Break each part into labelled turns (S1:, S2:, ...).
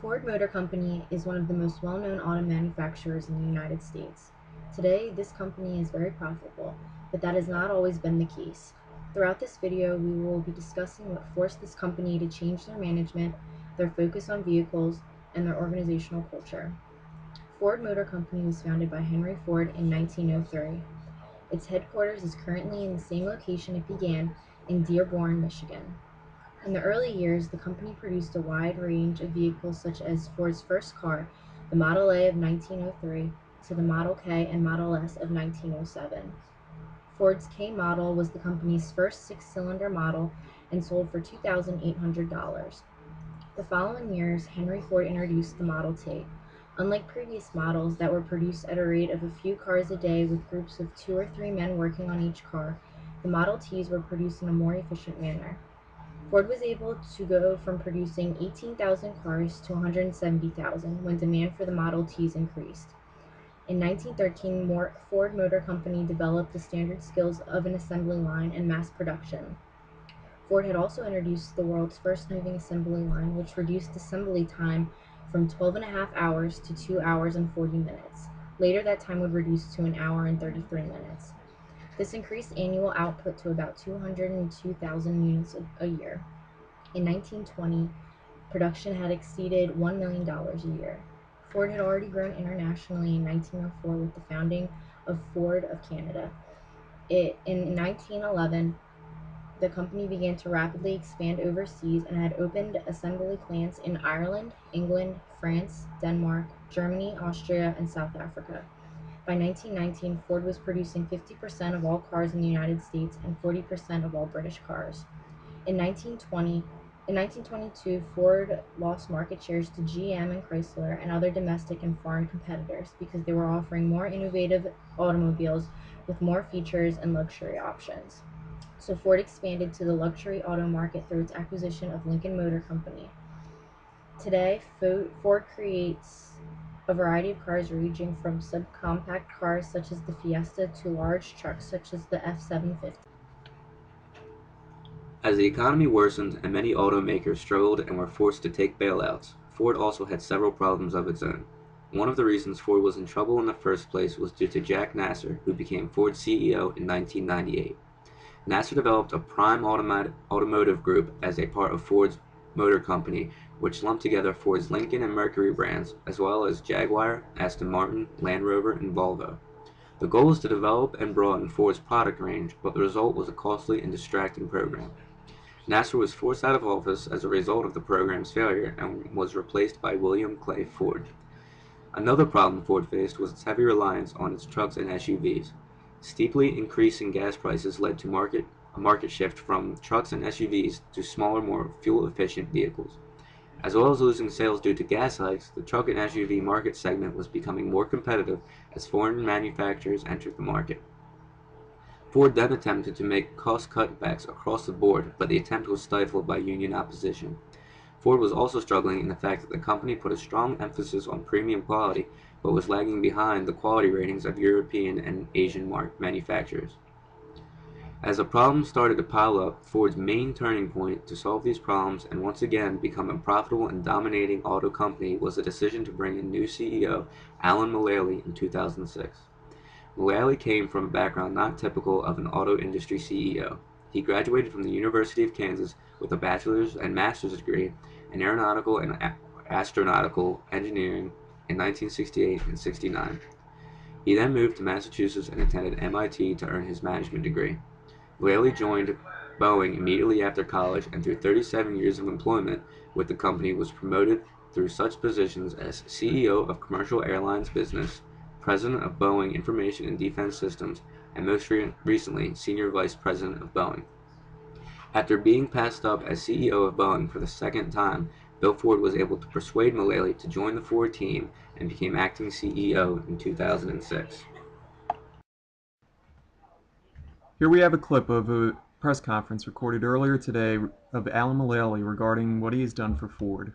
S1: Ford Motor Company is one of the most well-known auto manufacturers in the United States. Today, this company is very profitable, but that has not always been the case. Throughout this video, we will be discussing what forced this company to change their management, their focus on vehicles, and their organizational culture. Ford Motor Company was founded by Henry Ford in 1903. Its headquarters is currently in the same location it began, in Dearborn, Michigan. In the early years, the company produced a wide range of vehicles such as Ford's first car, the Model A of 1903, to the Model K and Model S of 1907. Ford's K model was the company's first six-cylinder model and sold for $2,800. The following years, Henry Ford introduced the Model T. Unlike previous models that were produced at a rate of a few cars a day with groups of 2 or 3 men working on each car, the Model Ts were produced in a more efficient manner. Ford was able to go from producing 18,000 cars to 170,000 when demand for the Model Ts increased. In 1913, Ford Motor Company developed the standard skills of an assembly line and mass production. Ford had also introduced the world's first moving assembly line, which reduced assembly time from 12.5 hours to 2 hours and 40 minutes. Later, that time would reduce to 1 hour and 33 minutes. This increased annual output to about 202,000 units a year. In 1920, production had exceeded $1 million a year. Ford had already grown internationally in 1904 with the founding of Ford of Canada. In 1911, the company began to rapidly expand overseas and had opened assembly plants in Ireland, England, France, Denmark, Germany, Austria, and South Africa. By 1919, Ford was producing 50% of all cars in the United States and 40% of all British cars. In 1922, Ford lost market shares to GM and Chrysler and other domestic and foreign competitors because they were offering more innovative automobiles with more features and luxury options. So Ford expanded to the luxury auto market through its acquisition of Lincoln Motor Company. Today, Ford creates a variety of cars ranging from subcompact cars such as the Fiesta to large trucks such as the F-750.
S2: As the economy worsened and many automakers struggled and were forced to take bailouts, Ford also had several problems of its own. One of the reasons Ford was in trouble in the first place was due to Jack Nasser, who became Ford's CEO in 1998. Nasser developed a prime automotive group as a part of Ford's Motor Company, which lumped together Ford's Lincoln and Mercury brands, as well as Jaguar, Aston Martin, Land Rover, and Volvo. The goal was to develop and broaden Ford's product range, but the result was a costly and distracting program. Nasser was forced out of office as a result of the program's failure and was replaced by William Clay Ford. Another problem Ford faced was its heavy reliance on its trucks and SUVs. Steeply increasing gas prices led to a market shift from trucks and SUVs to smaller, more fuel-efficient vehicles. As well as losing sales due to gas hikes, the truck and SUV market segment was becoming more competitive as foreign manufacturers entered the market. Ford then attempted to make cost cutbacks across the board, but the attempt was stifled by union opposition. Ford was also struggling in the fact that the company put a strong emphasis on premium quality, but was lagging behind the quality ratings of European and Asian manufacturers. As the problems started to pile up, Ford's main turning point to solve these problems and once again become a profitable and dominating auto company was the decision to bring in new CEO Alan Mulally in 2006. Mulally came from a background not typical of an auto industry CEO. He graduated from the University of Kansas with a bachelor's and master's degree in aeronautical and astronautical engineering in 1968 and 69. He then moved to Massachusetts and attended MIT to earn his management degree. Mulally joined Boeing immediately after college and through 37 years of employment with the company was promoted through such positions as CEO of Commercial Airlines Business, President of Boeing Information and Defense Systems, and most recently, Senior Vice President of Boeing. After being passed up as CEO of Boeing for the second time, Bill Ford was able to persuade Mulally to join the Ford team and became acting CEO in 2006.
S3: Here we have a clip of a press conference recorded earlier today of Alan Mulally regarding what he has done for Ford.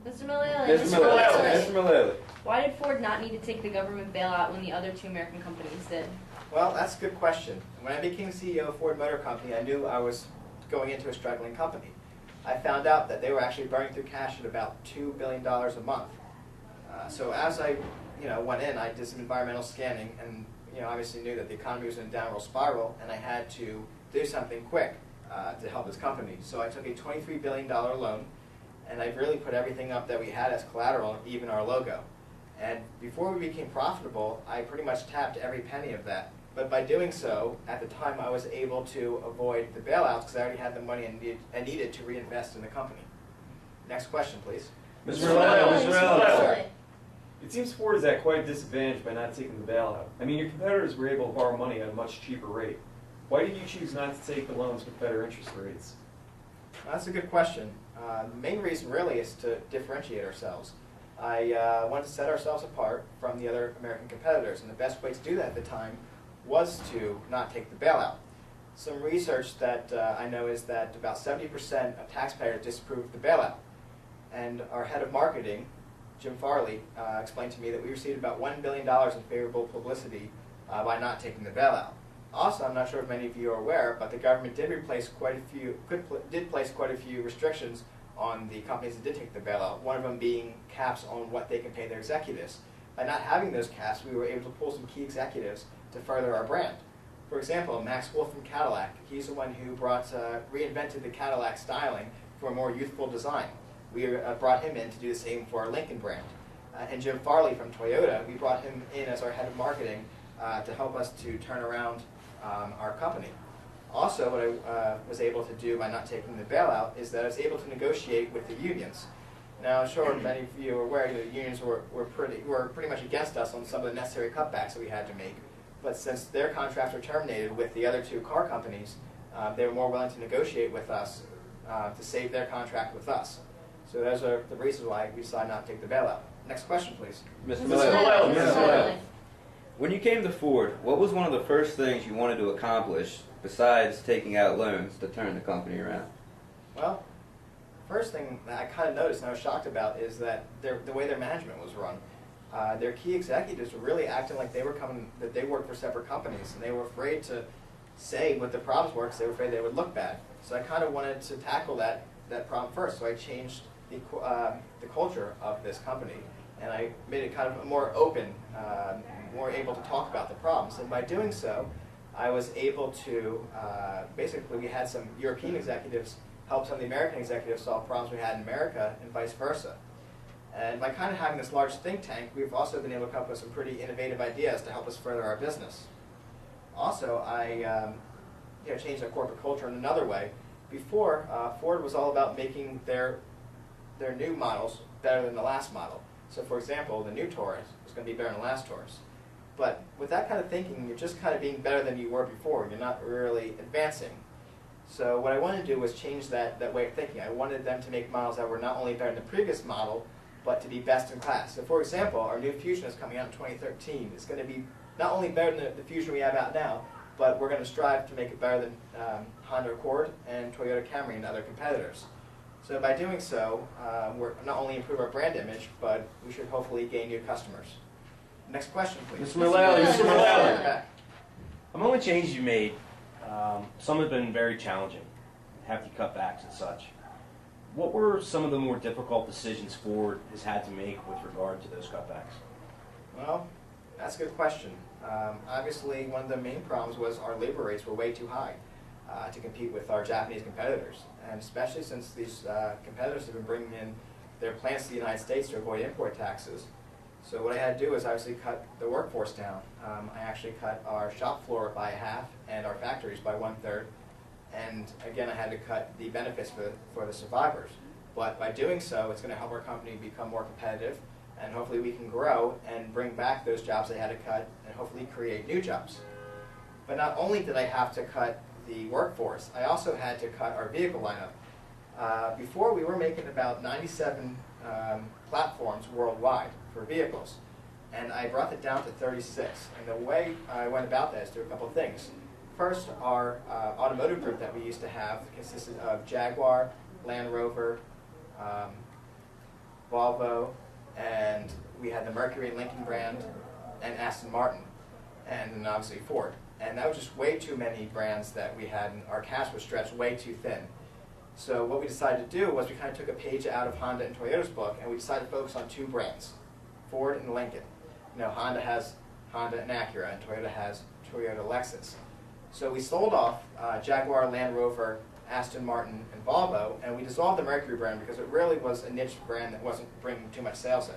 S4: Mr. Mulally,
S5: Mr. Mulally.
S4: Why did Ford not need to take the government bailout when the other two American companies did?
S5: Well, that's a good question. When I became CEO of Ford Motor Company, I knew I was going into a struggling company. I found out that they were actually burning through cash at about $2 billion a month. So as I went in, I did some environmental scanning and obviously knew that the economy was in a downward spiral and I had to do something quick to help this company. So I took a $23 billion loan and I really put everything up that we had as collateral, even our logo. And before we became profitable, I pretty much tapped every penny of that. But by doing so, at the time I was able to avoid the bailouts because I already had the money I needed to reinvest in the company. Next question, please.
S6: Mr. Morello.
S4: Sorry.
S6: It seems Ford is at quite a disadvantage by not taking the bailout. I mean, your competitors were able to borrow money at a much cheaper rate. Why did you choose not to take the loans with better interest rates?
S5: That's a good question. The main reason really is to differentiate ourselves. I wanted to set ourselves apart from the other American competitors, and the best way to do that at the time was to not take the bailout. Some research that I know is that about 70% of taxpayers disapproved of the bailout. And our head of marketing, Jim Farley, explained to me that we received about $1 billion in favorable publicity by not taking the bailout. Also, I'm not sure if many of you are aware, but the government did place quite a few restrictions on the companies that did take the bailout, one of them being caps on what they can pay their executives. By not having those caps, we were able to pull some key executives to further our brand. For example, Max Wolf from Cadillac, he's the one who reinvented the Cadillac styling for a more youthful design. We brought him in to do the same for our Lincoln brand. And Jim Farley from Toyota, we brought him in as our head of marketing to help us to turn around our company. Also, what I was able to do by not taking the bailout is that I was able to negotiate with the unions. Now, I'm sure many of you are aware that the unions were pretty much against us on some of the necessary cutbacks that we had to make. But since their contracts were terminated with the other two car companies, they were more willing to negotiate with us to save their contract with us. So those are the reasons why we decided not to take the bailout. Next question, please.
S2: Mr.
S4: Morello.
S2: Morello. When you came to Ford, what was one of the first things you wanted to accomplish besides taking out loans to turn the company around?
S5: Well, first thing that I kind of noticed and I was shocked about is that the way their management was run. Their key executives were really acting like they worked for separate companies, and they were afraid to say what the problems were because they were afraid they would look bad. So I kind of wanted to tackle that problem first. So I changed the culture of this company, and I made it kind of more open, more able to talk about the problems. And by doing so, I was able to basically we had some European executives help some of the American executives solve problems we had in America, and vice versa. And by kind of having this large think tank, we've also been able to come up with some pretty innovative ideas to help us further our business. Also, I changed our corporate culture in another way. Before, Ford was all about making their new models better than the last model. So for example, the new Taurus was going to be better than the last Taurus. But with that kind of thinking, you're just kind of being better than you were before. You're not really advancing. So what I wanted to do was change that way of thinking. I wanted them to make models that were not only better than the previous model, but to be best in class. So for example, our new Fusion is coming out in 2013. It's going to be not only better than the Fusion we have out now, but we're going to strive to make it better than Honda Accord and Toyota Camry and other competitors. So by doing so, we're not only improve our brand image, but we should hopefully gain new customers. Next question, please.
S6: Mr. Morello.
S4: Mr. Morello.
S5: Back.
S7: Among the changes you made, some have been very challenging, hefty cutbacks and such. What were some of the more difficult decisions Ford has had to make with regard to those cutbacks?
S5: Well, that's a good question. Obviously, one of the main problems was our labor rates were way too high to compete with our Japanese competitors, and especially since these competitors have been bringing in their plants to the United States to avoid import taxes. So what I had to do is obviously cut the workforce down. I actually cut our shop floor by half and our factories by 1/3. And again, I had to cut the benefits for the survivors. But by doing so, it's going to help our company become more competitive, and hopefully we can grow and bring back those jobs I had to cut and hopefully create new jobs. But not only did I have to cut the workforce, I also had to cut our vehicle lineup. Before, we were making about 97 platforms worldwide for vehicles, and I brought it down to 36. And the way I went about that is through a couple of things. First, our automotive group that we used to have consisted of Jaguar, Land Rover, Volvo, and we had the Mercury and Lincoln brand, and Aston Martin, and then obviously Ford. And that was just way too many brands that we had, and our cash was stretched way too thin. So what we decided to do was we kind of took a page out of Honda and Toyota's book, and we decided to focus on two brands, Ford and Lincoln. You know, Honda has Honda and Acura, and Toyota has Toyota Lexus. So we sold off Jaguar, Land Rover, Aston Martin, and Volvo, and we dissolved the Mercury brand because it really was a niche brand that wasn't bringing too much sales in.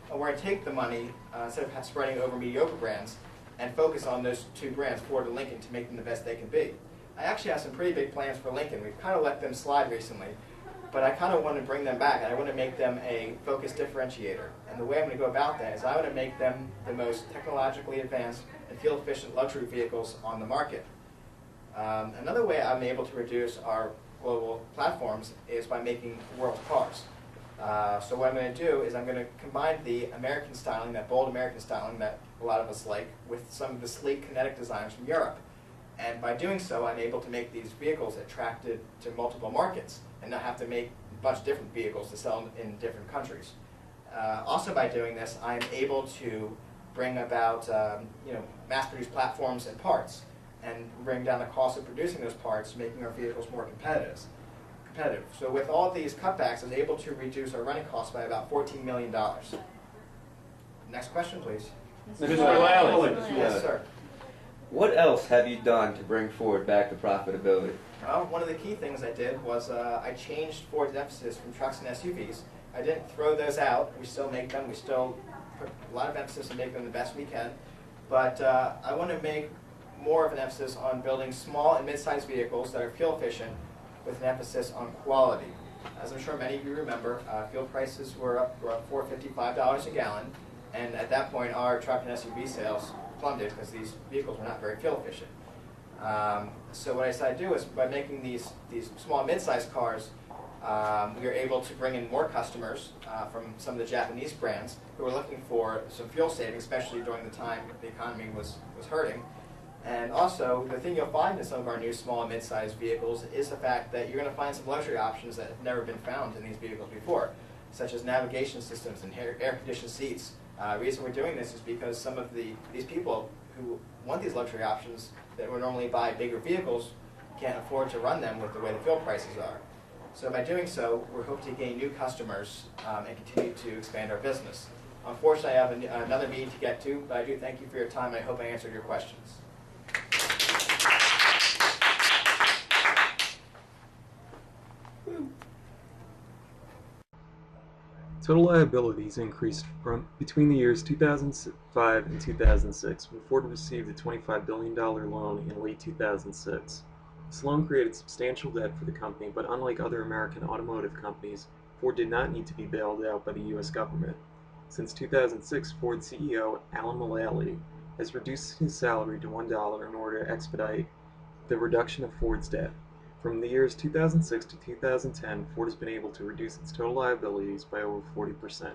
S5: And we're going to take the money, instead of spreading over mediocre brands, and focus on those two brands, Ford and Lincoln, to make them the best they can be. I actually have some pretty big plans for Lincoln. We've kind of let them slide recently, but I kind of want to bring them back, and I want to make them a focus differentiator. And the way I'm going to go about that is I want to make them the most technologically advanced and fuel-efficient luxury vehicles on the market. Another way I'm able to reduce our global platforms is by making world cars. So what I'm going to do is I'm going to combine the American styling, that bold American styling that a lot of us like, with some of the sleek kinetic designs from Europe. And by doing so, I'm able to make these vehicles attractive to multiple markets and not have to make a bunch of different vehicles to sell in different countries. Also by doing this, I'm able to bring about mass-produced platforms and parts and bring down the cost of producing those parts, making our vehicles more competitive. So with all these cutbacks, I was able to reduce our running costs by about $14 million. Next question, please.
S6: Mr. Lally.
S5: Yes, sir.
S2: What else have you done to bring Ford back to profitability?
S5: Well, one of the key things I did was I changed Ford's emphasis from trucks and SUVs. I didn't throw those out. We still make them. We still put a lot of emphasis on making them the best we can. But I want to make more of an emphasis on building small and mid-sized vehicles that are fuel efficient with an emphasis on quality. As I'm sure many of you remember, fuel prices were up $4.55 a gallon, and at that point our truck and SUV sales plummeted because these vehicles were not very fuel efficient. So what I decided to do is by making these small mid-sized cars, we were able to bring in more customers from some of the Japanese brands who were looking for some fuel savings, especially during the time the economy was hurting. And also, the thing you'll find in some of our new small and mid-sized vehicles is the fact that you're going to find some luxury options that have never been found in these vehicles before, such as navigation systems and air-conditioned seats. The reason we're doing this is because some of these people who want these luxury options that would normally buy bigger vehicles can't afford to run them with the way the fuel prices are. So by doing so, we're hoping to gain new customers and continue to expand our business. Unfortunately, I have another meeting to get to, but I do thank you for your time. I hope I answered your questions.
S3: Total liabilities increased from between the years 2005 and 2006 when Ford received a $25 billion loan in late 2006. This loan created substantial debt for the company, but unlike other American automotive companies, Ford did not need to be bailed out by the U.S. government. Since 2006, Ford CEO Alan Mulally has reduced his salary to $1 in order to expedite the reduction of Ford's debt. From the years 2006 to 2010, Ford has been able to reduce its total liabilities by over 40%.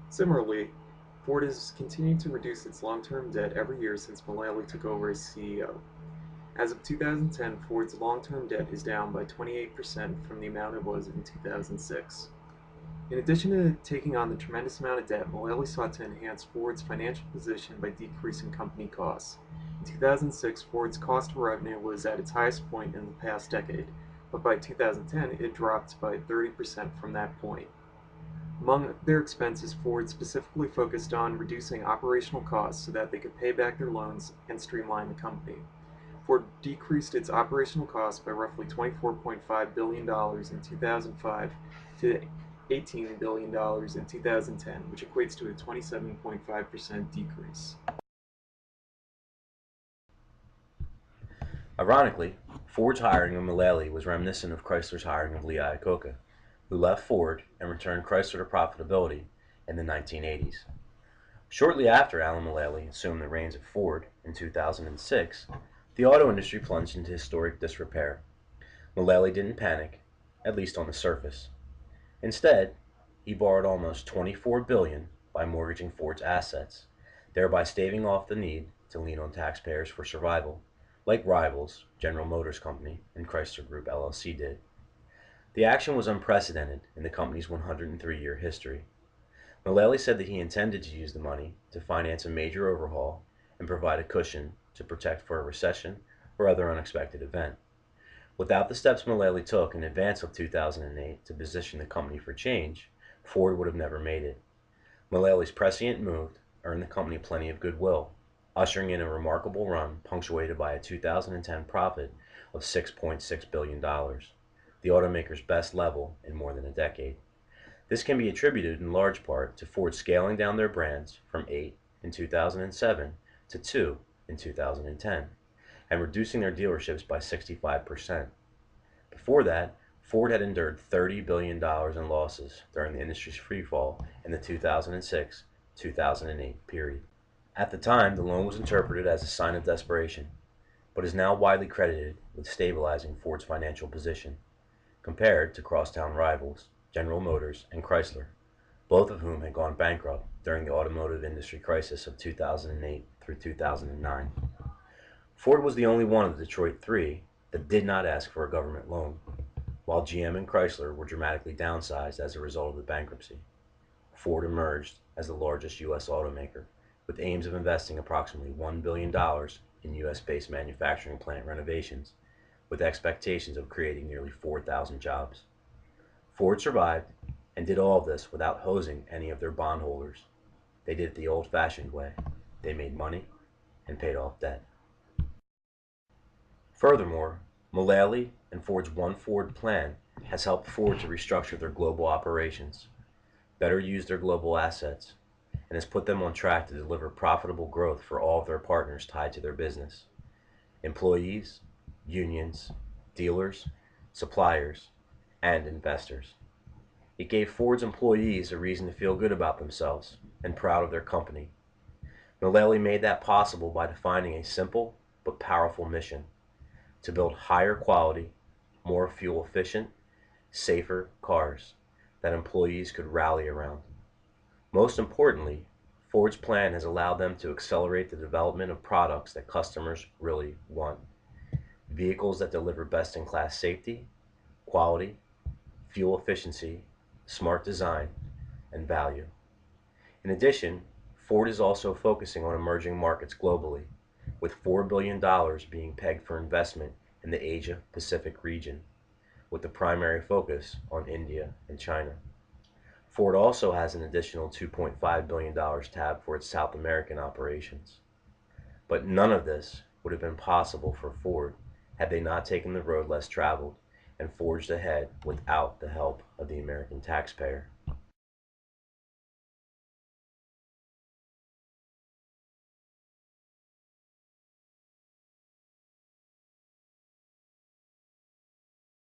S3: Similarly, Ford has continued to reduce its long-term debt every year since Mulally took over as CEO. As of 2010, Ford's long-term debt is down by 28% from the amount it was in 2006. In addition to taking on the tremendous amount of debt, Mulally sought to enhance Ford's financial position by decreasing company costs. In 2006, Ford's cost of revenue was at its highest point in the past decade, but by 2010 it dropped by 30% from that point. Among their expenses, Ford specifically focused on reducing operational costs so that they could pay back their loans and streamline the company. Ford decreased its operational costs by roughly $24.5 billion in 2005 to $18 billion in 2010, which equates to a 27.5% decrease.
S7: Ironically, Ford's hiring of Mulally was reminiscent of Chrysler's hiring of Lee Iacocca, who left Ford and returned Chrysler to profitability in the 1980s. Shortly after Alan Mulally assumed the reins of Ford in 2006, the auto industry plunged into historic disrepair. Mulally didn't panic, at least on the surface. Instead, he borrowed almost $24 billion by mortgaging Ford's assets, thereby staving off the need to lean on taxpayers for survival, like rivals General Motors Company and Chrysler Group LLC did. The action was unprecedented in the company's 103-year history. Mulally said that he intended to use the money to finance a major overhaul and provide a cushion to protect for a recession or other unexpected event.
S8: Without the steps Mullally took in advance of 2008 to position the company for change, Ford would have never made it. Mullally's prescient move earned the company plenty of goodwill, ushering in a remarkable run punctuated by a 2010 profit of $6.6 billion, the automaker's best level in more than a decade. This can be attributed in large part to Ford scaling down their brands from 8 in 2007 to 2 in 2010, and reducing their dealerships by 65%. Before that, Ford had endured $30 billion in losses during the industry's freefall in the 2006-2008 period. At the time, the loan was interpreted as a sign of desperation, but is now widely credited with stabilizing Ford's financial position, compared to crosstown rivals General Motors and Chrysler, both of whom had gone bankrupt during the automotive industry crisis of 2008 through 2009. Ford was the only one of the Detroit Three that did not ask for a government loan, while GM and Chrysler were dramatically downsized as a result of the bankruptcy. Ford emerged as the largest U.S. automaker, with aims of investing approximately $1 billion in U.S.-based manufacturing plant renovations, with expectations of creating nearly 4,000 jobs. Ford survived and did all of this without hosing any of their bondholders. They did it the old-fashioned way. They made money and paid off debt. Furthermore, Mullally and Ford's One Ford plan has helped Ford to restructure their global operations, better use their global assets, and has put them on track to deliver profitable growth for all of their partners tied to their business: employees, unions, dealers, suppliers, and investors. It gave Ford's employees a reason to feel good about themselves and proud of their company. Mullally made that possible by defining a simple but powerful mission: to build higher quality, more fuel efficient, safer cars that employees could rally around. Most importantly, Ford's plan has allowed them to accelerate the development of products that customers really want: vehicles that deliver best-in-class safety, quality, fuel efficiency, smart design, and value. In addition, Ford is also focusing on emerging markets globally, with $4 billion being pegged for investment in the Asia-Pacific region, with the primary focus on India and China. Ford also has an additional $2.5 billion tabbed for its South American operations. But none of this would have been possible for Ford had they not taken the road less traveled and forged ahead without the help of the American taxpayer.